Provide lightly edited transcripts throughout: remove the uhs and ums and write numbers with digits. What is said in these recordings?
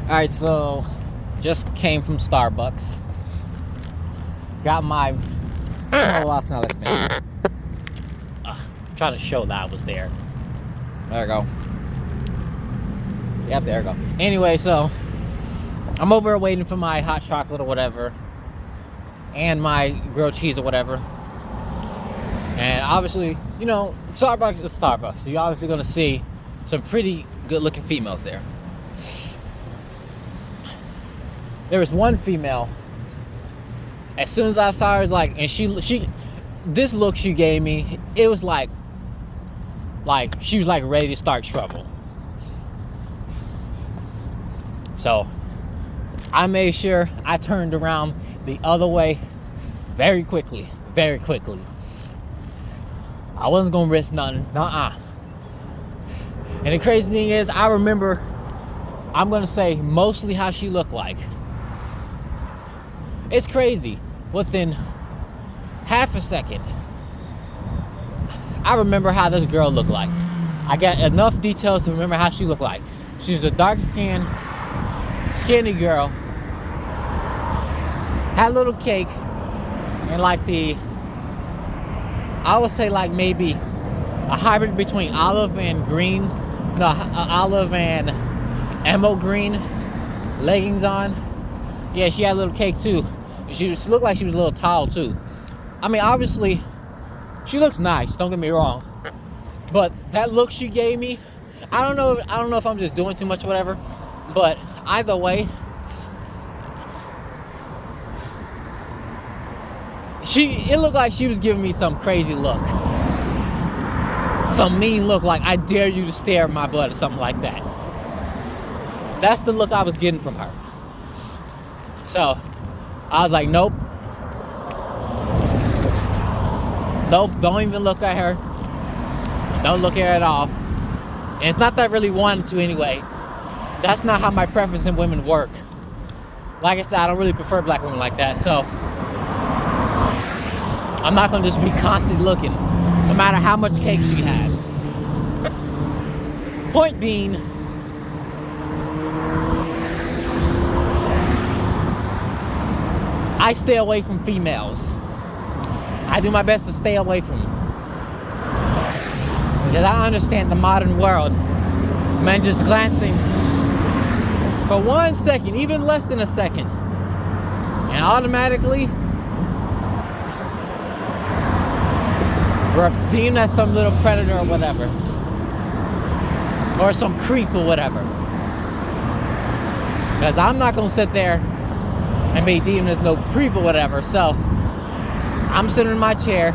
Alright, so just came from Starbucks. Got my lost now. Trying to show that I was there. There we go. Yep, there we go. Anyway, so I'm over here waiting for my hot chocolate or whatever, and my grilled cheese or whatever. And obviously, you know, Starbucks is Starbucks, so you're obviously gonna see some pretty good-looking females there. There was one female. As soon as I saw her, it's like, and she, this look she gave me, it was like she was like ready to start trouble. So I made sure I turned around the other way very quickly. I wasn't gonna risk nothing. And the crazy thing is, I remember, I'm gonna say mostly how she looked like. It's crazy. Within half a second, I remember how this girl looked like. I got enough details to remember how she looked like. She was a dark-skinned, skinny girl. Had a little cake, and like I would say like maybe a hybrid between olive and green. No, olive and emerald green leggings on. Yeah, she had a little cake too. She looked like she was a little tall too. I mean, obviously, she looks nice, don't get me wrong. But that look she gave me, I don't know if I'm just doing too much or whatever, but either way, it looked like she was giving me some crazy look. Some mean look, like I dare you to stare at my butt or something like that. That's the look I was getting from her. So I was like, nope, don't even look at her. Don't look at her at all. And it's not that I really wanted to anyway. That's not how my preference in women work. Like I said, I don't really prefer black women like that, so I'm not gonna just be constantly looking, no matter how much cake she had. Point being, I stay away from females. I do my best to stay away from them. Because I understand the modern world. Men just glancing for 1 second, even less than a second, and automatically we're deemed as some little predator or whatever. Or some creep or whatever. Because I'm not going to sit there and be deemed as no creep or whatever. So I'm sitting in my chair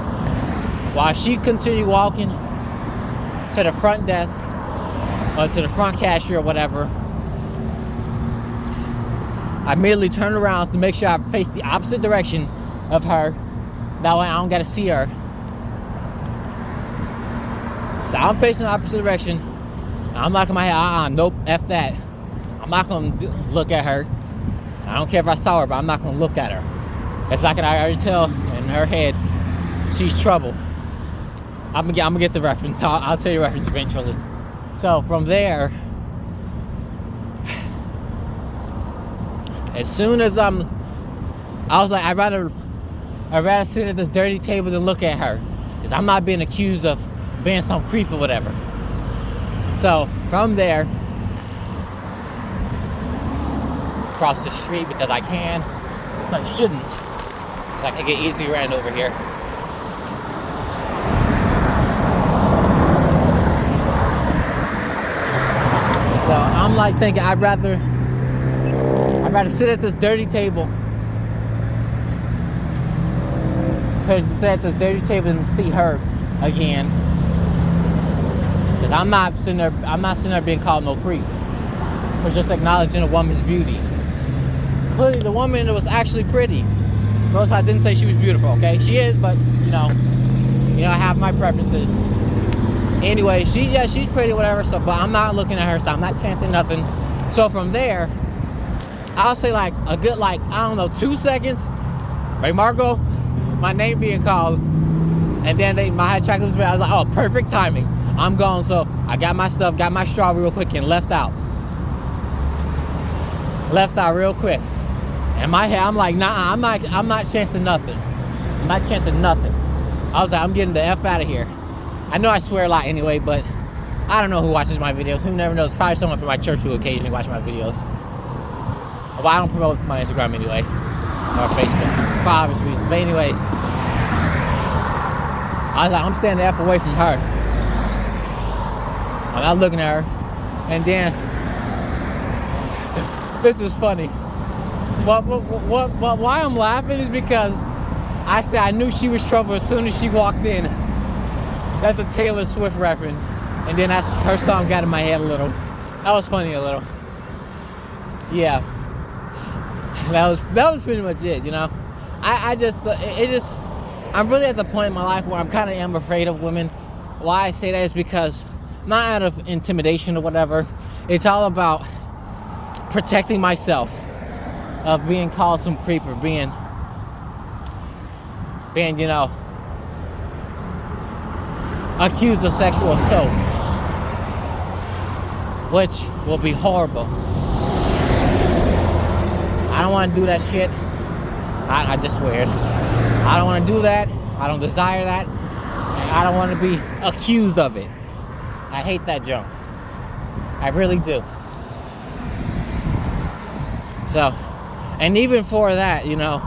while she continued walking to the front desk or to the front cashier or whatever. I immediately turned around to make sure I face the opposite direction of her. That way I don't gotta see her. So I'm facing the opposite direction. I'm knocking my head, nope, F that. I'm not gonna look at her. I don't care if I saw her, but I'm not gonna look at her. It's like I already tell in her head, she's trouble. I'm gonna get the reference. I'll tell you the reference eventually. So from there, as soon as I was like, I'd rather sit at this dirty table than look at her, because I'm not being accused of being some creep or whatever. So from there, across the street because I can, so I shouldn't, so I can get easily ran over here. So I'm like thinking I'd rather sit at this dirty table. Sit at this dirty table and see her again. Cause I'm not sitting there being called no creep for just acknowledging a woman's beauty. Clearly the woman was actually pretty. Notice I didn't say she was beautiful, okay? She is, but you know, I have my preferences. Anyway, she's pretty, whatever. So, but I'm not looking at her, so I'm not chancing nothing. So from there, I'll say like a good, like, I don't know, 2 seconds. Ray Marco, my name being called, and then my hot chocolate was ready. I was like, oh, perfect timing. I'm gone. So I got my stuff, got my straw real quick, and left out. Left out real quick. In my head, I'm like, nah, I'm not chancing nothing. I'm not chancing nothing. I was like, I'm getting the F out of here. I know I swear a lot anyway, but I don't know who watches my videos. Who never knows? Probably someone from my church who occasionally watch my videos. Well, I don't promote it to my Instagram anyway, or Facebook, for obvious reasons. But anyways, I was like, I'm staying the F away from her. I'm not looking at her. And then, this is funny. Why I'm laughing is because I said I knew she was trouble as soon as she walked in. That's a Taylor Swift reference. And then her song got in my head a little. That was funny a little. Yeah. That was pretty much it, you know. I'm really at the point in my life where I'm kind of am afraid of women. Why I say that is because, not out of intimidation or whatever, it's all about protecting myself of being called some creeper, being, you know, accused of sexual assault, which will be horrible. I don't want to do that shit. I just swear it. I don't want to do that. I don't desire that. And I don't want to be accused of it. I hate that junk. I really do. So, and even for that, you know,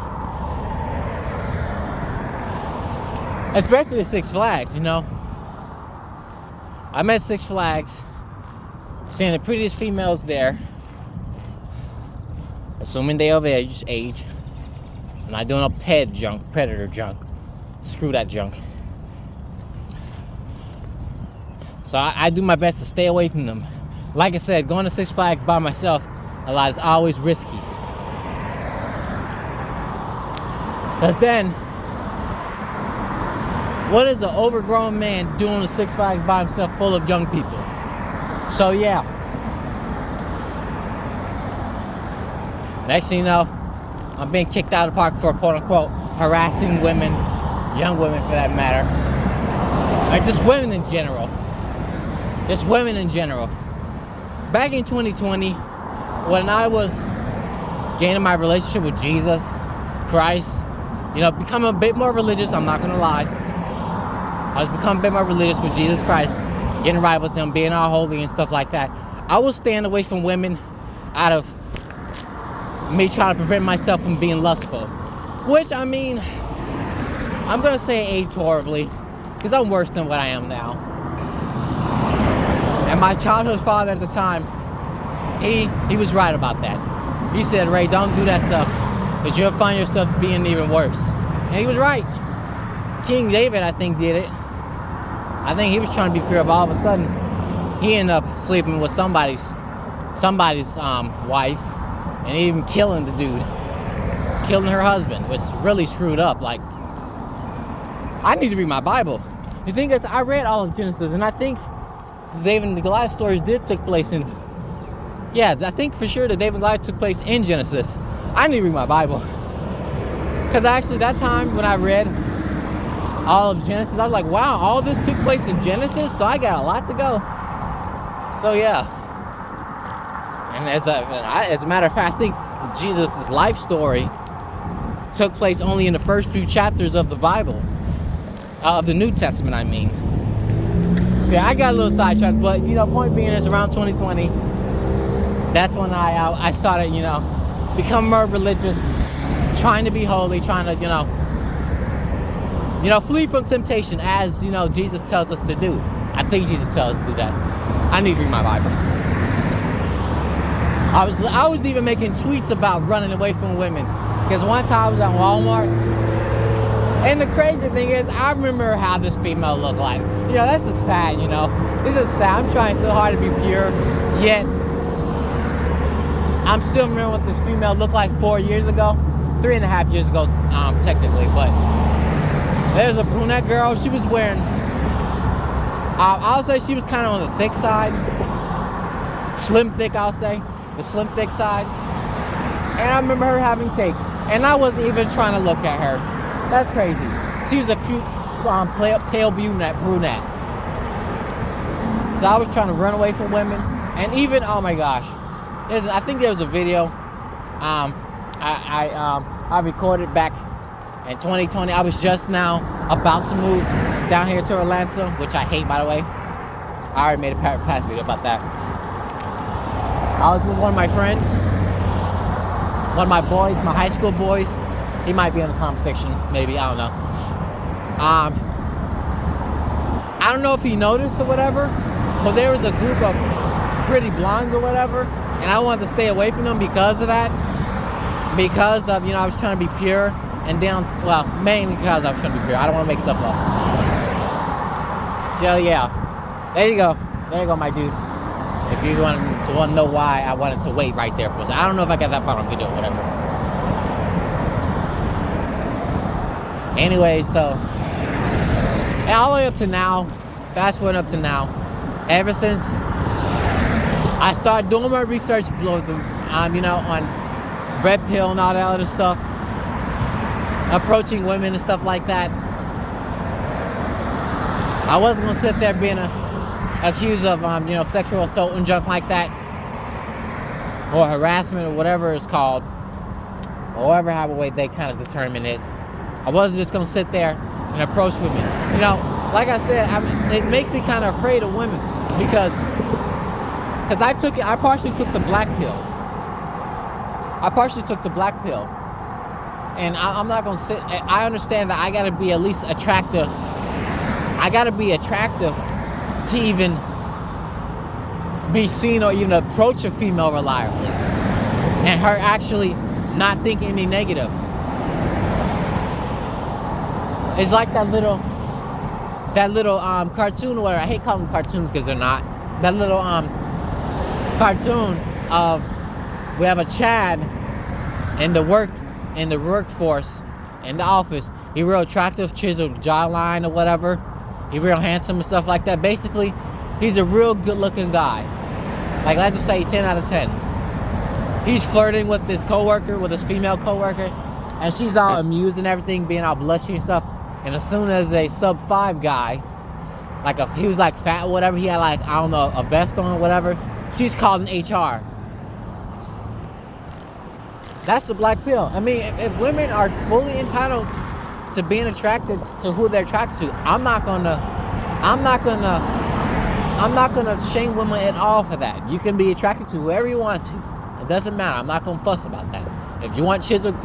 especially at Six Flags, you know, I'm at Six Flags, seeing the prettiest females there, assuming they of age. I'm not doing no predator junk. Screw that junk. So I do my best to stay away from them. Like I said, going to Six Flags by myself a lot is always risky. Because then, what is an overgrown man doing at Six Flags by himself full of young people? So yeah. Next thing you know, I'm being kicked out of the park for quote unquote harassing women, young women for that matter. Like just women in general. Just women in general. Back in 2020, when I was gaining my relationship with Jesus Christ, you know, becoming a bit more religious, I'm not gonna lie. I was becoming a bit more religious with Jesus Christ, getting right with him, being all holy and stuff like that. I was staying away from women out of me trying to prevent myself from being lustful. Which, I mean, I'm gonna say aged horribly, because I'm worse than what I am now. And my childhood father at the time, he was right about that. He said, Ray, don't do that stuff, because you'll find yourself being even worse. And he was right. King David, I think, did it. I think he was trying to be pure, but all of a sudden, he ended up sleeping with somebody's wife, and even killing the dude. Killing her husband, which really screwed up. Like, I need to read my Bible. The thing is, I read all of Genesis, and I think David and the Goliath stories did take place in... Yeah, I think for sure that David and Goliath took place in Genesis. I need to read my Bible. Because actually, that time when I read all of Genesis, I was like, wow, all this took place in Genesis? So I got a lot to go. So yeah. And as a matter of fact, I think Jesus' life story took place only in the first few chapters of the Bible. Of the New Testament, I mean. See, I got a little sidetracked, but, you know, point being is around 2020, that's when I started, you know, become more religious, trying to be holy, trying to, you know, flee from temptation as, you know, Jesus tells us to do. I think Jesus tells us to do that. I need to read my Bible. I was even making tweets about running away from women. Because one time I was at Walmart, and the crazy thing is, I remember how this female looked like. You know, that's just sad, you know. It's just sad. I'm trying so hard to be pure, yet I'm still remembering what this female looked like 4 years ago. 3.5 years ago, technically, but there's a brunette girl. She was wearing, I'll say she was kind of on the thick side. Slim thick, I'll say. The slim thick side. And I remember her having cake. And I wasn't even trying to look at her. That's crazy. She was a cute, pale brunette. So I was trying to run away from women. And even, oh my gosh. I think there was a video. I recorded back in 2020. I was just now about to move down here to Atlanta, which I hate, by the way. I already made a past video about that. I was with one of my friends, one of my boys, my high school boys. He might be in the comment section, maybe, I don't know. I don't know if he noticed or whatever, but there was a group of pretty blondes or whatever, and I wanted to stay away from them because of that. Because of, I was trying to be pure, and then, well, mainly because I was trying to be pure. I don't want to make stuff up. So yeah, there you go, my dude. If you want to know why I wanted to wait right there for a second. I don't know if I got that part on video or whatever. Anyway, so, and all the way up to now, fast forward up to now, ever since I started doing my research, on red pill and all that other stuff, approaching women and stuff like that, I wasn't gonna sit there being accused of, sexual assault and junk like that, or harassment or whatever it's called, or however way they kind of determine it. I wasn't just gonna sit there and approach women. Like I said, it makes me kind of afraid of women because I partially took the black pill. And I'm not gonna sit. I understand that I gotta be at least attractive. I gotta be attractive to even be seen or even approach a female reliably, and her actually not thinking any negative. It's like that little cartoon or whatever. I hate calling them cartoons because they're not. That little cartoon of, we have a Chad in the workforce, in the office. He real attractive, chiseled jawline or whatever. He real handsome and stuff like that. Basically, he's a real good looking guy. Like, let's just say 10 out of 10. He's flirting with this coworker, with his female coworker, and she's all amused and everything, being all blushy and stuff. And as soon as a sub 5 guy, he was like fat or whatever, he had like, I don't know, a vest on or whatever, she's calling HR. That's the black pill. I mean, if women are fully entitled to being attracted to who they're attracted to, I'm not gonna shame women at all for that. You can be attracted to whoever you want to. It doesn't matter. I'm not gonna fuss about that. If you want chiseled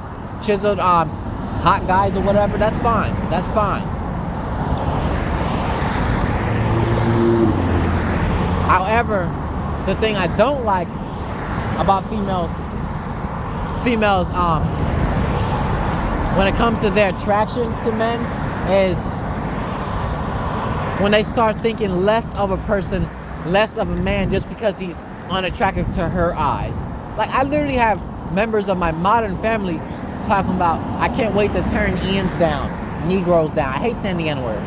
hot guys or whatever, that's fine. However, the thing I don't like about females, when it comes to their attraction to men, is when they start thinking less of a person, less of a man, just because he's unattractive to her eyes. Like, I literally have members of my modern family talking about, I can't wait to turn Negroes down. I hate saying the N-word.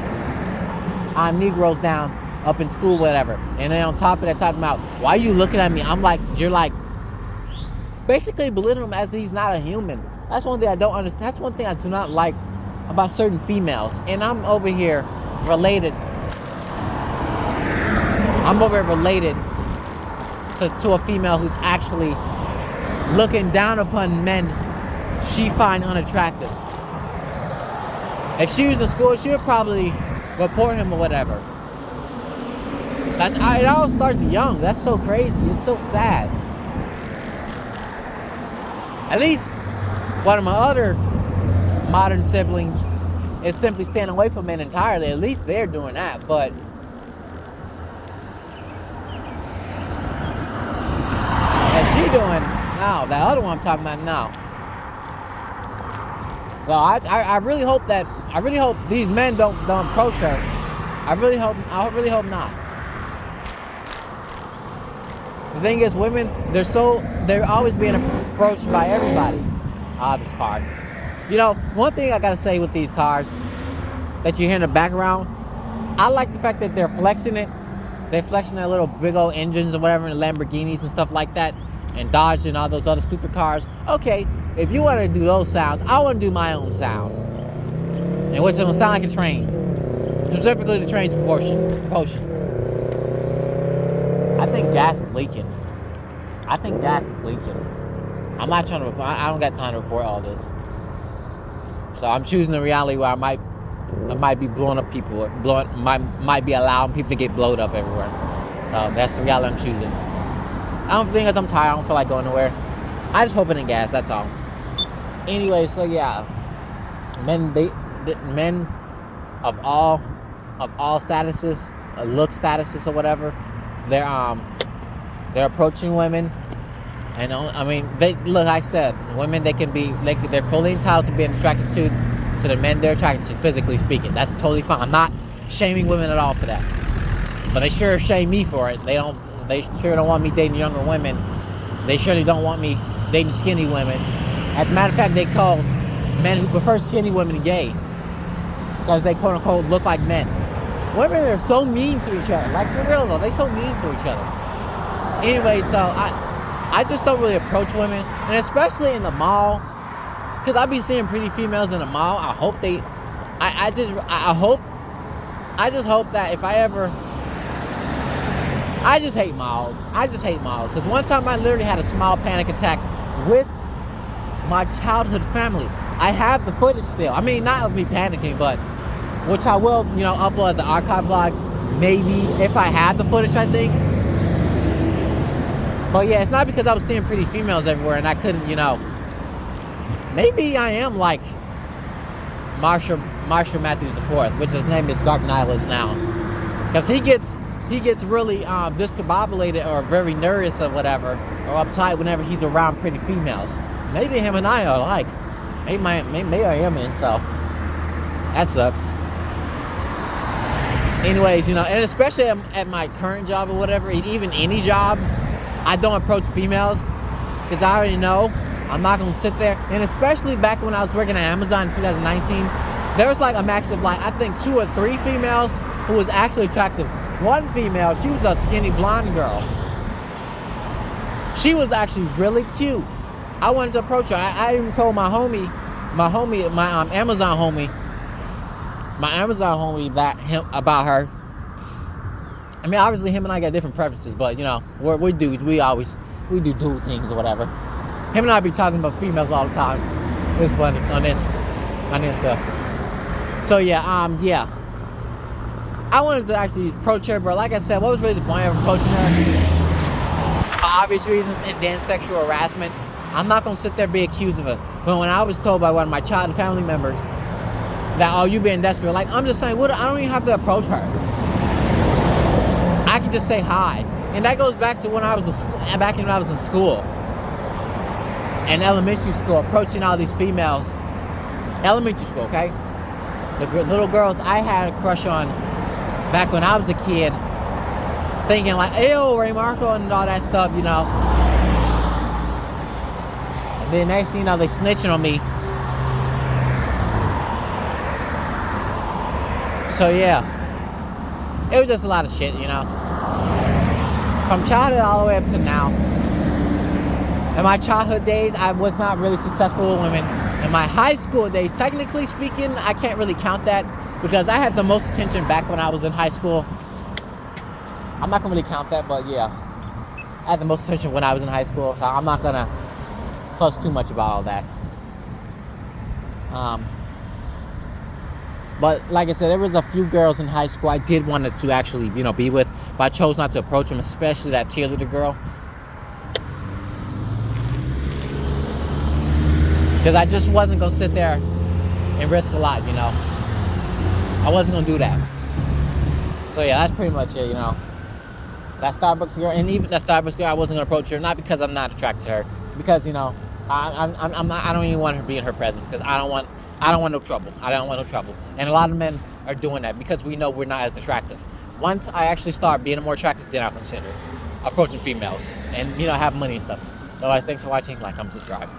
Negroes down up in school, whatever. And then on top of that, talking about, why are you looking at me? I'm like, you're like, basically belittling him as he's not a human. That's one thing I don't understand. That's one thing I do not like about certain females. And I'm over here related to a female who's actually looking down upon men she finds unattractive. If she was in school, she would probably report him or whatever. It all starts young. That's so crazy. It's so sad. At least one of my other modern siblings is simply staying away from men entirely. At least they're doing that. But as she doing now, that other one I'm talking about now. So I really hope these men don't approach her. I really hope not. The thing is, women, they're always being approached by everybody. This car. One thing I gotta say with these cars that you hear in the background, I like the fact that they're flexing it. They're flexing their little big old engines or whatever, in Lamborghinis and stuff like that, and Dodge and all those other stupid cars. Okay, if you want to do those sounds, I want to do my own sound. And which will sound like a train. Specifically the train's propulsion. I think gas is leaking. I'm not trying to report. I don't got time to report all this. So I'm choosing the reality where I might be blowing up people, might be allowing people to get blowed up everywhere. So that's the reality I'm choosing. I don't think because I'm tired. I don't feel like going nowhere. I just hoping in gas. That's all. Anyway, so yeah, men of all statuses, look statuses or whatever, they're approaching women. And I mean, they look. Like I said, women, they're fully entitled to being attracted to the men they're attracted to, physically speaking. That's totally fine. I'm not shaming women at all for that, but they sure shame me for it. They sure don't want me dating younger women. They surely don't want me dating skinny women. As a matter of fact, they call men who prefer skinny women gay because they quote unquote look like men. Women are so mean to each other. Like, for real though, they so mean to each other. Anyway, so I just don't really approach women, and especially in the mall, because I be seeing pretty females in the mall. I just hope that if I ever, I just hate malls. Because one time I literally had a small panic attack with my childhood family. I have the footage still. I mean, not of me panicking, but which I will, upload as an archive vlog. Maybe if I have the footage, I think. But yeah, it's not because I was seeing pretty females everywhere and I couldn't, maybe I am like Marshall Matthews IV, which his name is Dark Nihilist now. Because he gets really discombobulated or very nervous or whatever, or uptight whenever he's around pretty females. Maybe him and I are alike. Maybe I am in, so that sucks. Anyways, and especially at my current job or whatever, even any job, I don't approach females because I already know I'm not going to sit there. And especially back when I was working at Amazon in 2019, there was like a max of I think 2 or 3 females who was actually attractive. One female, she was a skinny blonde girl. She was actually really cute. I wanted to approach her. I even told my Amazon homie about her. I mean, obviously him and I got different preferences, but we're dudes. We do dude things or whatever. Him and I be talking about females all the time. It's funny on Insta. So yeah. I wanted to actually approach her, but like I said, what was really the point of approaching her? For obvious reasons, and then sexual harassment. I'm not gonna sit there and be accused of it. But when I was told by one of my childhood family members that, oh, you being desperate, I'm just saying, I don't even have to approach her. I can just say hi. And that goes back to when I was in school. In elementary school, approaching all these females. Elementary school, okay? The little girls I had a crush on back when I was a kid, thinking like, ew, Ray Marco and all that stuff, And then next thing you know, they snitching on me. So yeah, it was just a lot of shit, From childhood all the way up to now. In my childhood days, I was not really successful with women. In my high school days, technically speaking, I can't really count that because I had the most attention back when I was in high school. I'm not gonna really count that, but yeah, I had the most attention when I was in high school, so I'm not gonna fuss too much about all that. But like I said, there was a few girls in high school I did want to actually, be with, but I chose not to approach them, especially that cheerleader girl. Because I just wasn't going to sit there and risk a lot, I wasn't going to do that. So yeah, that's pretty much it, That Starbucks girl, and even that Starbucks girl, I wasn't going to approach her, not because I'm not attracted to her, because, I don't even want her to be in her presence, because I don't want no trouble. And a lot of men are doing that because we know we're not as attractive. Once I actually start being more attractive, then I'll consider approaching females and, have money and stuff. Otherwise, thanks for watching. Like, comment, subscribe.